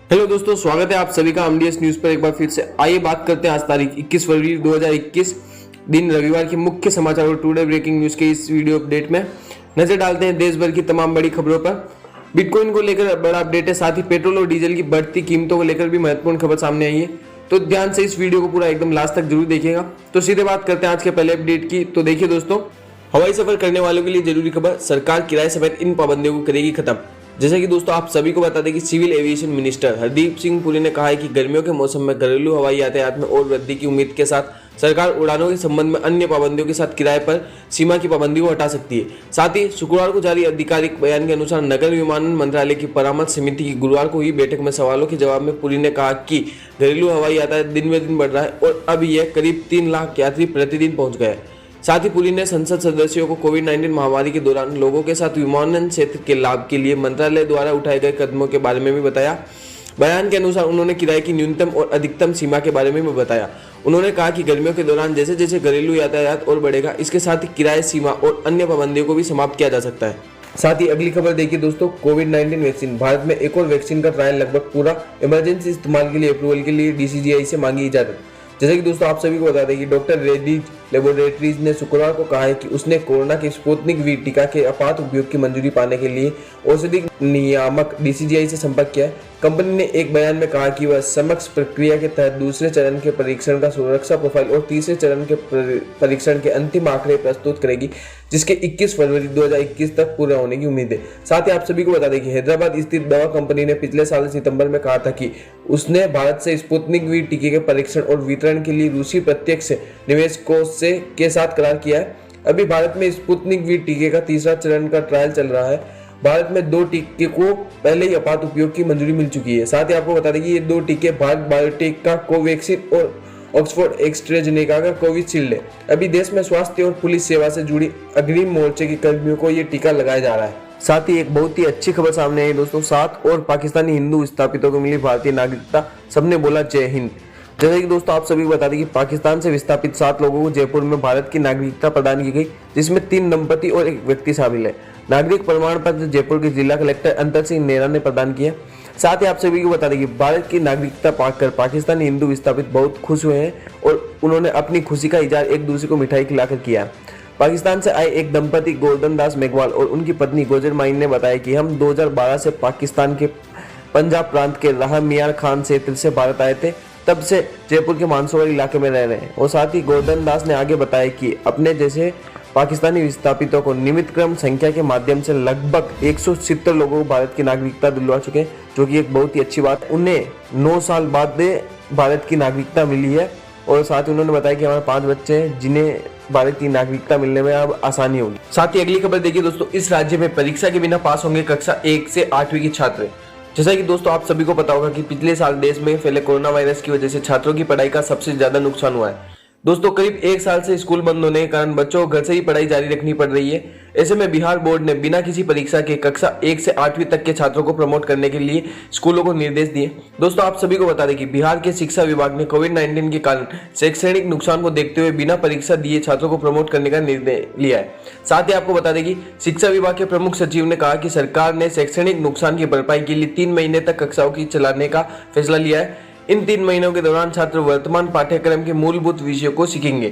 Hello दोस्तों, स्वागत है आप सभी का एमडीएस न्यूज पर एक बार फिर से। आइए बात करते हैं आज तारीख 21 फरवरी 2021 दिन रविवार के मुख्य समाचार और टुडे ब्रेकिंग न्यूज के इस वीडियो अपडेट में नजर डालते हैं देश भर की तमाम बड़ी खबरों पर। बिटकॉइन को लेकर बड़ा अपडेट है, साथ ही पेट्रोल और डीजल की बढ़ती कीमतों को लेकर भी महत्वपूर्ण खबर सामने आई है। तो ध्यान से इस वीडियो को पूरा एकदम लास्ट तक जरूर देखिएगा। तो सीधे बात करते हैं आज के पहले अपडेट की। तो देखिए दोस्तों, हवाई सफर करने वालों के लिए जरूरी खबर, सरकार किराए समेत इन पाबंदियों को करेगी खत्म। जैसा कि दोस्तों आप सभी को बता दें कि civil aviation minister Hardeep Singh Puri ने कहा है कि गर्मियों के मौसम में घरेलू हवाई यातायात में और वृद्धि की उम्मीद के साथ सरकार उड़ानों के संबंध में अन्य पाबंदियों के साथ किराए पर सीमा की पाबंदी को हटा सकती है। साथ ही शुक्रवार को जारी आधिकारिक बयान के अनुसार नगर विमानन मंत्रालय की परामर्श समिति की गुरुवार को हुई बैठक में सवालों के जवाब में पुरी ने कहा कि घरेलू हवाई यातायात दिन ब दिन बढ़ रहा है और अब यह करीब 3 लाख यात्री प्रतिदिन पहुंच गए हैं। साथ ही पुरी ने संसद सदस्यों को कोविड-19 महामारी के दौरान लोगों के साथ विमानन क्षेत्र के लाभ के लिए मंत्रालय द्वारा उठाए गए कदमों के बारे में भी बताया। बयान के अनुसार उन्होंने किराए की न्यूनतम और अधिकतम सीमा के बारे में भी बताया। उन्होंने कहा कि गर्मियों के दौरान जैसे जैसे घरेलू यातायात और बढ़ेगा, इसके साथ ही किराए सीमा और अन्य पाबंदियों को भी समाप्त किया जा सकता है। साथ ही अगली खबर देखिए दोस्तों, कोविड-19 वैक्सीन, भारत में एक और वैक्सीन का ट्रायल लगभग पूरा, इमरजेंसी इस्तेमाल के लिए अप्रूवल के लिए डीसीजीआई से मांगी इजाजत। जैसे कि दोस्तों आप सभी को बता दें कि डॉक्टर रेड्डीज लेबोरेटरीज ने शुक्रवार को कहा है कि उसने कोरोना के स्पुतनिक वी टीका के आपात उपयोग की मंजूरी पाने के लिए औषधि नियामक डीसीजीआई से संपर्क किया है। कंपनी ने एक बयान में कहा कि वह समक्ष प्रक्रिया के तहत दूसरे चरण के परीक्षण का सुरक्षा प्रोफाइल और तीसरे चरण के परीक्षण के अंतिम आंकड़े प्रस्तुत करेगी, जिसके 21 फरवरी 2021 तक पूरा होने की उम्मीद है। साथ ही आप सभी को बता दें कि हैदराबाद स्थित दवा कंपनी ने पिछले साल सितंबर में कहा था कि उसने भारत से स्पुतनिक वी टीके के परीक्षण और वितरण के लिए रूसी प्रत्यक्ष निवेशकों के साथ करार किया है। अभी भारत में स्पुतनिक वी टीके का तीसरा चरण का ट्रायल चल रहा है। भारत में 2 टीके को पहले ही आपात उपयोग की मंजूरी मिल चुकी है। साथ ही आपको बता दें कि ये 2 टीके भारत बायोटेक का कोवैक्सीन और ऑक्सफोर्ड एस्ट्राजेनेका का कोविशील्ड है। अभी देश में स्वास्थ्य और पुलिस सेवा से जुड़ी अग्रिम मोर्चे के कर्मियों को ये टीका लगाया जा रहा है। साथ ही एक बहुत ही अच्छी खबर सामने आई दोस्तों, 7 और पाकिस्तानी हिंदू विस्थापितों को मिली भारतीय नागरिकता, सबने बोला जय हिंद। जैसे कि दोस्तों आप सभी को बता दें कि पाकिस्तान से विस्थापित 7 लोगों को जयपुर में भारत की नागरिकता प्रदान की गई, जिसमें 3 दंपति और एक व्यक्ति शामिल है। नागरिक प्रमाण पत्र जयपुर के जिला कलेक्टर अंतर सिंह नेहरा ने प्रदान किया। साथ ही आप सभी को बता दें कि भारत की नागरिकता पाकर पाकिस्तानी हिंदू विस्थापित बहुत खुश हुए हैं और उन्होंने अपनी खुशी का इजहार एक दूसरे को मिठाई खिलाकर किया। पाकिस्तान से आए एक दंपति गोवर्धन दास मेघवाल और उनकी पत्नी गोजर माइन ने बताया कि हम 2012 से पाकिस्तान के पंजाब प्रांत के राह मियार खान क्षेत्र से भारत आए थे, तब से जयपुर के मानसरोवर इलाके में रह रहे हैं। और साथ ही गोवर्धन दास ने आगे बताया कि अपने जैसे पाकिस्तानी विस्थापितों को नियमित क्रम संख्या के माध्यम से लगभग 170 लोगों को भारत की नागरिकता दिलवा चुके हैं, जो कि एक बहुत ही अच्छी बात है। उन्हें 9 साल बाद भारत की नागरिकता मिली है। और साथ ही उन्होंने बताया कि हमारे 5 बच्चे हैं जिन्हें भारत की नागरिकता मिलने में अब आसानी होगी। साथ ही अगली खबर देखिए दोस्तों, इस राज्य में परीक्षा के बिना पास होंगे कक्षा 1 से 8वीं के छात्र। जैसा कि दोस्तों आप सभी को पता होगा कि पिछले साल देश में फैले कोरोना वायरस की वजह से छात्रों की पढ़ाई का सबसे ज्यादा नुकसान हुआ है। दोस्तों करीब 1 साल से स्कूल बंद होने के कारण बच्चों को घर से ही पढ़ाई जारी रखनी पड़ रही है। ऐसे में बिहार बोर्ड ने बिना किसी परीक्षा के कक्षा 1 से 8वीं तक के छात्रों को प्रमोट करने के लिए स्कूलों को निर्देश दिए। दोस्तों आप सभी को बता दें कि बिहार के शिक्षा विभाग ने कोविड-19 के कारण शैक्षणिक नुकसान को देखते हुए बिना परीक्षा दिए छात्रों को प्रमोट करने का निर्णय लिया है। साथ ही आपको बता दें कि शिक्षा विभाग के प्रमुख सचिव ने कहा कि सरकार ने शैक्षणिक नुकसान की भरपाई के लिए 3 महीने तक कक्षाओं की चलाने का फैसला लिया है। इन 3 महीनों के दौरान छात्र वर्तमान पाठ्यक्रम के मूलभूत विषयों को सीखेंगे।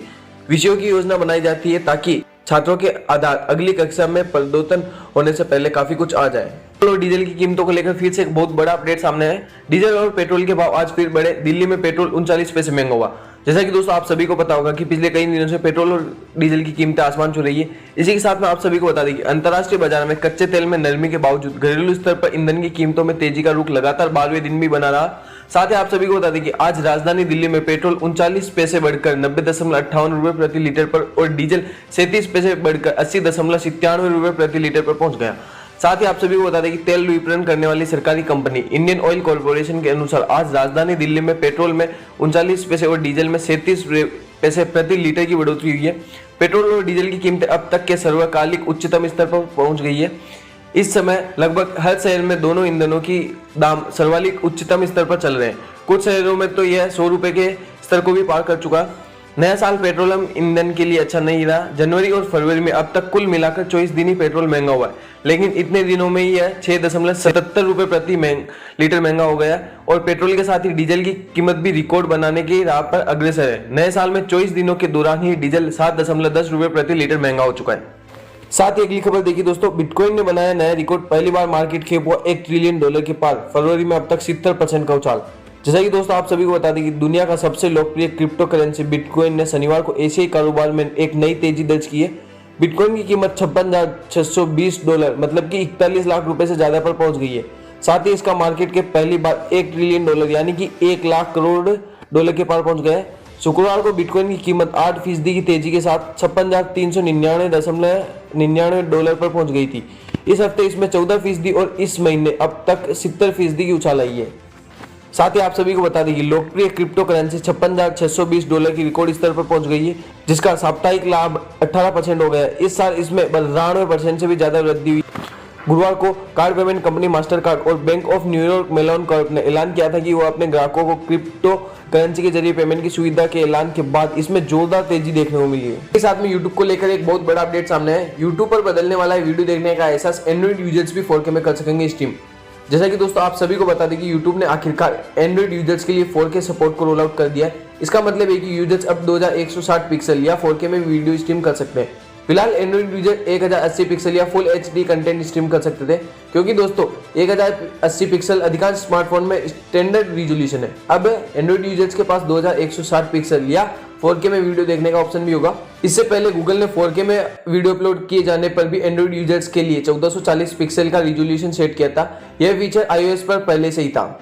विषयों की योजना बनाई जाती है ताकि छात्रों के आधार अगली कक्षा में पदोन्नति होने से पहले काफी कुछ आ जाए। पेट्रोल और डीजल की कीमतों को लेकर फिर से एक बहुत बड़ा अपडेट सामने है। डीजल और पेट्रोल के भाव आज फिर बढ़े। दिल्ली में पेट्रोल 39 पैसे महंगा हुआ। जैसा कि दोस्तों आप सभी को पता होगा कि पिछले कई दिनों से पेट्रोल और डीजल की कीमतें आसमान छू रही है। इसी के साथ में आप सभी को बता दें कि अंतर्राष्ट्रीय बाजार में कच्चे तेल में नरमी के बावजूद घरेलू स्तर पर ईंधन की कीमतों में तेजी का रुख लगातार 12वें दिन भी बना रहा। साथ ही आप सभी को बता दें कि आज राजधानी दिल्ली में पेट्रोल 39 पैसे बढ़कर 90.58 रुपए प्रति लीटर पर और डीजल 37 पैसे बढ़कर 80.97 रुपए प्रति लीटर पर पहुंच गया। साथ ही आप सभी को बता दें कि तेल विपणन करने वाली सरकारी कंपनी इंडियन ऑयल कॉर्पोरेशन के अनुसार आज राजधानी दिल्ली में पेट्रोल में 39 पैसे और डीजल में 37 पैसे प्रति लीटर की बढ़ोतरी हुई है। पेट्रोल और डीजल की कीमतें अब तक के सर्वकालिक उच्चतम स्तर पर पहुंच गई है। इस समय लगभग हर शहर में दोनों ईंधनों की दाम सर्वाधिक उच्चतम स्तर पर चल रहे हैं। कुछ शहरों में तो यह 100 रुपए के स्तर को भी पार कर चुका। नया साल पेट्रोलियम ईंधन के लिए अच्छा नहीं रहा। जनवरी और फरवरी में अब तक कुल मिलाकर 24 दिन ही पेट्रोल महंगा हुआ है, लेकिन इतने दिनों में ही 6.77 रुपए प्रति लीटर महंगा हो गया और पेट्रोल के साथ ही डीजल की कीमत भी रिकॉर्ड बनाने की राह पर अग्रसर है। नए साल में 24 दिनों के दौरान ही डीजल 7.10 रुपए प्रति लीटर महंगा हो चुका है। साथ ही अगली खबर देखिए दोस्तों, बिटकॉइन ने बनाया नया रिकॉर्ड, पहली बार मार्केट कैप हुआ $1 ट्रिलियन के पार। फरवरी में अब तक 70% का उछाल। जैसा कि दोस्तों आप सभी को बता दें कि दुनिया का सबसे लोकप्रिय क्रिप्टो करेंसी बिटकॉइन ने शनिवार को एशियाई कारोबार में एक नई तेजी दर्ज की है। बिटकॉइन की कीमत $56,620 मतलब कि 41 लाख रुपए से ज्यादा पर पहुंच गई है। साथ ही इसका मार्केट कैप पहली बार $1 ट्रिलियन यानी कि 1 लाख करोड़ डॉलर के पार पहुंच गया है। शुक्रवार को बिटकॉइन की कीमत 8% की तेजी के साथ $56,399.99 पर पहुंच गई थी। इस हफ्ते इसमें 14% और इस महीने अब तक 70% की उछाल आई है। साथ ही आप सभी को बता दें कि लोकप्रिय क्रिप्टो करेंसी $56,620 की रिकॉर्ड स्तर पर पहुंच गई है, जिसका साप्ताहिक लाभ 18% हो गया है। इस साल इसमें 92% से भी ज्यादा वृद्धि हुई। गुरुवार को कार्ड पेमेंट कंपनी मास्टरकार्ड और bank of New York melon Corp ने ऐलान किया था कि वो अपने ग्राहकों को क्रिप्टो करेंसी के जरिए पेमेंट की सुविधा के ऐलान के बाद इसमें जोरदार तेजी देखने को मिली है। इसके साथ में यूट्यूब को लेकर एक बहुत बड़ा अपडेट सामने है। यूट्यूब पर बदलने वाला वीडियो देखने का एहसास एंड्रॉइड यूजर्स भी 4K में कर सकेंगे स्ट्रीम। जैसा कि दोस्तों आप सभी को बता दें कि YouTube ने आखिरकार एंड्रॉइड यूजर्स के लिए 4K सपोर्ट को रोल आउट कर दिया है। इसका मतलब है कि यूजर्स अब 2160 पिक्सल या 4K में वीडियो स्ट्रीम कर सकते हैं। फिलहाल एंड्रॉइड यूजर 1080 पिक्सल या फुल HD कंटेंट स्ट्रीम कर सकते थे, क्योंकि दोस्तों 1080 पिक्सल अधिकांश स्मार्टफोन में स्टैंडर्ड रिजोल्यूशन है। अब एंड्रॉइड यूजर्स के पास 2160 पिक्सल या 4K में वीडियो देखने का ऑप्शन भी होगा। इससे पहले गूगल ने 4K में वीडियो अपलोड किए जाने पर भी एंड्रॉइड यूजर्स के लिए 1440 पिक्सल का रिजोल्यूशन सेट किया था। यह फीचर iOS पर पहले से ही था।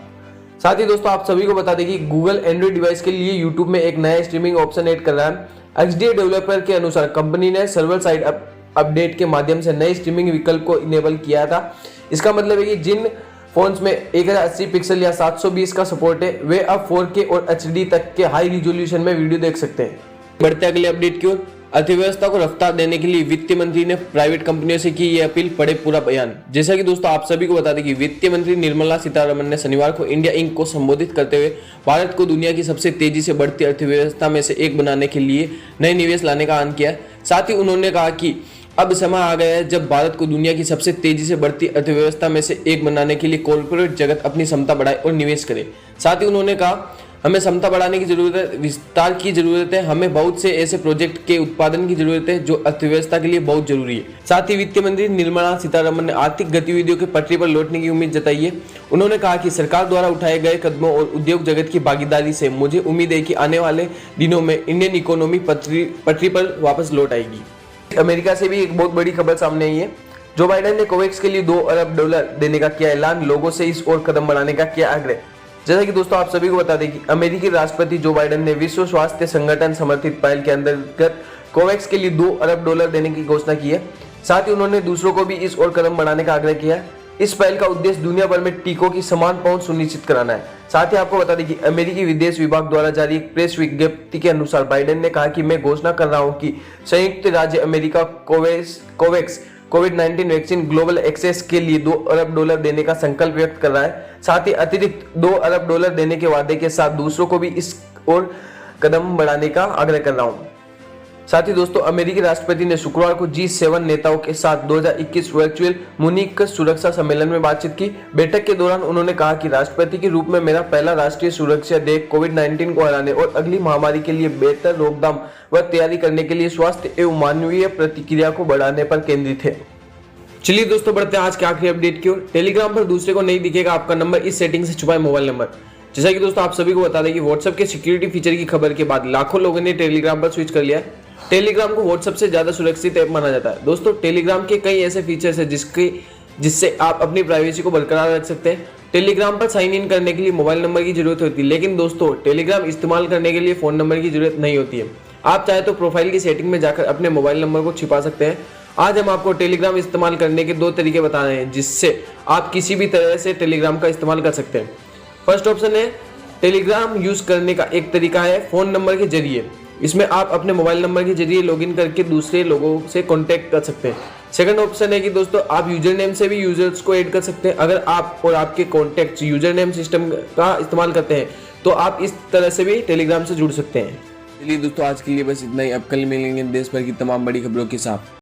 साथ ही दोस्तों आप सभी को बता दें कि गूगल एंड्रॉइड डिवाइस के लिए यूट्यूब में एक नया स्ट्रीमिंग ऑप्शन ऐड कर रहा है। XDA डेवलपर के अनुसार कंपनी ने सर्वर साइड अपडेट के माध्यम से नए स्ट्रीमिंग विकल्प को इनेबल किया था। इसका मतलब है कि जिन फोन्स में 1080 पिक्सल या 720 का सपोर्ट है, वे अब 4K और HD तक के हाई रिजोल्यूशन में वीडियो देख सकते हैं। बढ़ते अगले अपडेट की ओर, अर्थव्यवस्था को रफ्तार देने के लिए वित्त मंत्री ने प्राइवेट कंपनियों से की यह अपील, पढ़े पूरा बयान। जैसा कि दोस्तों आप सभी को बता दें कि वित्त मंत्री निर्मला सीतारमण ने शनिवार को इंडिया इंक को संबोधित करते हुए भारत को दुनिया की सबसे तेजी से बढ़ती अर्थव्यवस्था में से एक बनाने के लिए नए निवेश लाने का आह्वान किया। साथ ही उन्होंने कहा कि अब समय आ गया है जब भारत को दुनिया की सबसे तेजी से बढ़ती अर्थव्यवस्था में से एक बनाने के लिए कॉर्पोरेट जगत अपनी क्षमता बढ़ाए और निवेश करे। साथ ही उन्होंने कहा, हमें क्षमता बढ़ाने की जरूरत है, विस्तार की जरूरत है, हमें बहुत से ऐसे प्रोजेक्ट के उत्पादन की जरूरत है जो अर्थव्यवस्था के लिए बहुत जरूरी है। साथ ही वित्त मंत्री निर्मला सीतारमण ने आर्थिक गतिविधियों के पटरी पर लौटने की उम्मीद जताई है। उन्होंने कहा कि सरकार द्वारा उठाए गए कदमों और उद्योग जगत की भागीदारी से मुझे उम्मीद है कि आने वाले दिनों में इंडियन इकोनॉमी पटरी पर वापस लौट आएगी। अमेरिका से भी एक बहुत बड़ी खबर सामने आई है। जो बाइडेन ने कोवैक्स के लिए $2 अरब देने का किया ऐलान, लोगों से इस ओर कदम बढ़ाने का किया आग्रह। जैसा कि दोस्तों आप सभी को बता दें कि अमेरिकी राष्ट्रपति जो बाइडेन ने विश्व स्वास्थ्य संगठन समर्थित पहल के अंतर्गत कोवैक्स के लिए $2 अरब देने की घोषणा की है। साथ ही उन्होंने दूसरों को भी इस ओर कदम बढ़ाने का आग्रह किया है। इस पहल का उद्देश्य दुनिया भर में टीकों की समान पहुंच सुनिश्चित कराना है। साथ ही आपको बता दें कि अमेरिकी विदेश विभाग द्वारा जारी एक प्रेस विज्ञप्ति के अनुसार बाइडेन ने कहा कि मैं घोषणा कर रहा हूं कि संयुक्त राज्य अमेरिका कोवैक्स कोविड-19 वैक्सीन ग्लोबल एक्सेस के लिए $2 अरब देने का संकल्प व्यक्त कर रहा है। साथ ही अतिरिक्त $2 अरब देने के वादे के साथ दूसरों को भी इस ओर कदम बढ़ाने का आग्रह कर रहा हूं। साथ ही दोस्तों अमेरिकी राष्ट्रपति ने शुक्रवार को G7 नेताओं के साथ 2021 वर्चुअल मुनीक सुरक्षा सम्मेलन में बातचीत की। बैठक के दौरान उन्होंने कहा कि राष्ट्रपति के रूप में मेरा पहला राष्ट्रीय सुरक्षा देख कोविड-19 को हराने और अगली महामारी के लिए बेहतर रोकथाम व तैयारी करने के लिए स्वास्थ्य एवं मानवीय प्रतिक्रिया को बढ़ाने पर केंद्रित है। चलिए दोस्तों बढ़ते हैं आज के आखिरी अपडेट की ओर। टेलीग्राम पर दूसरे को नहीं दिखेगा आपका नंबर, इस सेटिंग से छुपाए मोबाइल नंबर। जैसा कि दोस्तों आप सभी को बता दें कि व्हाट्सएप के सिक्योरिटी फीचर की खबर के बाद लाखों लोगों ने टेलीग्राम पर स्विच कर लिया है। टेलीग्राम को व्हाट्सएप से ज्यादा सुरक्षित ऐप माना जाता है। दोस्तों टेलीग्राम के कई ऐसे फीचर्स हैं जिससे आप अपनी प्राइवेसी को बरकरार रख सकते हैं। टेलीग्राम पर साइन इन करने के लिए मोबाइल नंबर की जरूरत होती है, लेकिन दोस्तों टेलीग्राम इस्तेमाल करने के लिए फोन नंबर की जरूरत नहीं होती है। आप चाहे तो प्रोफाइल की सेटिंग में जाकर अपने मोबाइल नंबर को छिपा सकते हैं। आज हम आपको टेलीग्राम इस्तेमाल करने के 2 तरीके बता रहे हैं जिससे आप किसी भी तरह से टेलीग्राम का इस्तेमाल कर सकते हैं। फर्स्ट ऑप्शन है टेलीग्राम यूज करने का एक तरीका है फोन नंबर के जरिए। इसमें आप अपने मोबाइल नंबर के जरिए लॉगिन करके दूसरे लोगों से कांटेक्ट कर सकते हैं। सेकंड ऑप्शन है कि दोस्तों आप यूजर नेम से भी यूजर्स को ऐड कर सकते हैं। अगर आप और आपके कॉन्टैक्ट्स यूजर नेम सिस्टम का इस्तेमाल करते हैं तो आप इस तरह से भी टेलीग्राम से जुड़ सकते हैं। चलिए दोस्तों, आज के लिए बस इतना ही। अब कल मिलेंगे देश भर की तमाम बड़ी खबरों के साथ।